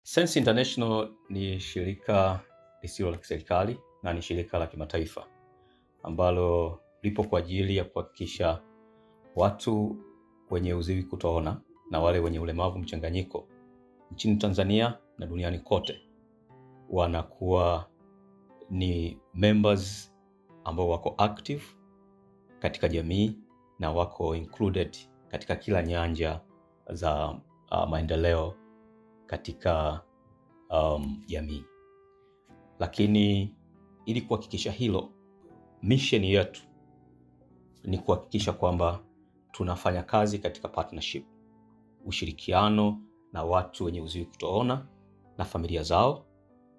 Sense International ni shirika lisilo la kiserikali na ni shirika la kimataifa ambalo lipo kwa ajili ya kuhakikisha watu wenye uziwi kutoona na wale wenye ulemavu mchanganyiko nchini Tanzania na duniani kote wanakuwa ni members ambao wako active katika jamii na wako included katika kila nyanja za maendeleo katika jamii. Lakini ili kuhakikisha hilo, mission yetu ni kuhakikisha kwamba tunafanya kazi katika partnership, ushirikiano na watu wenye uziwi kutoona na familia zao,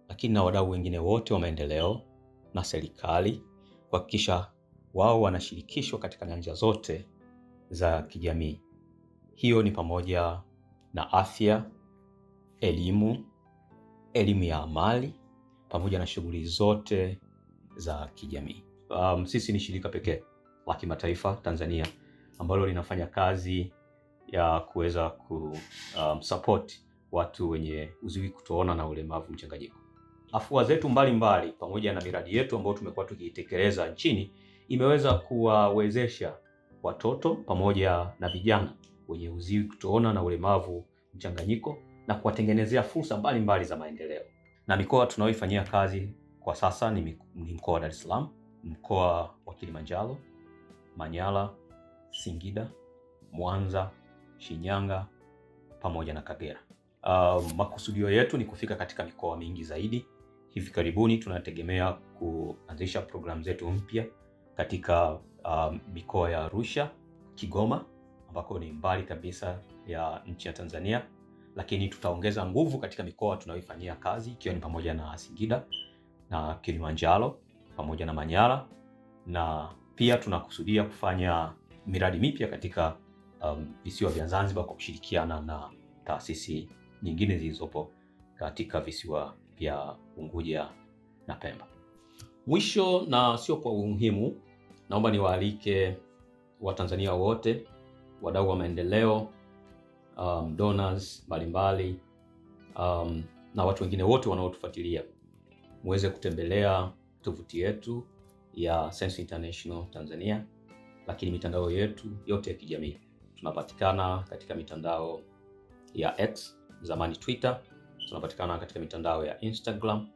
lakini na wadau wengine wote wa maendeleo na serikali, kuhakikisha wao wanashirikishwa katika nyanja zote za kijamii. Hiyo ni pamoja na afya, elimu ya amali, pamoja na shughuli zote za kijamii. Sisi ni shirika pekee la kimataifa Tanzania ambalo linafanya kazi ya kuweza support watu wenye uziwi kutoona na ulemavu mchanganyiko. Afua zetu mbalimbali pamoja na miradi yetu ambayo tumekuwa tukiitekeleza nchini imeweza kuwawezesha watoto pamoja na vijana wenye uziwi kutoona na ulemavu mchanganyiko na kuwatengenezea fursa mbalimbali za maendeleo. Na mikoa tunayoifanyia kazi kwa sasa ni mkoa wa Dar es Salaam, mkoa wa Kilimanjaro, Manyara, Singida, Mwanza, Shinyanga pamoja na Kagera. Makusudio yetu ni kufika katika mikoa mingi zaidi. Hivi karibuni tunategemea kuanzisha programu zetu mpya katika mikoa ya Arusha, Kigoma ambako ni mbali kabisa ya nchi ya Tanzania, lakini tutaongeza nguvu katika mikoa tunayoifanyia kazi ikiwa ni pamoja na Singida na Kilimanjaro pamoja na Manyara, na pia tunakusudia kufanya miradi mipya katika visiwa vya Zanzibar kwa kushirikiana na taasisi nyingine zilizopo katika visiwa vya Unguja na Pemba. Mwisho na sio kwa umuhimu, naomba niwaalike Watanzania wote, wadau wa maendeleo, donors mbalimbali, na watu wengine wote wanaotufuatilia muweze kutembelea tovuti yetu ya Sense International Tanzania, lakini mitandao yetu yote ya kijamii. Tunapatikana katika mitandao ya X, zamani Twitter, tunapatikana katika mitandao ya Instagram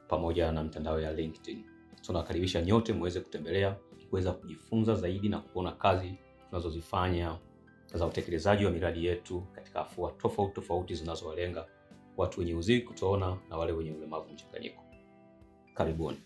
pamoja na mitandao ya LinkedIn. Tunakaribisha nyote muweze kutembelea, kuweza kujifunza zaidi na kuona kazi tunazozifanya za utekelezaji wa miradi yetu katika afua tofauti tofauti zinazowalenga watu wenye uziwi kutoona na wale wenye ulemavu mchanganyiko. Karibuni.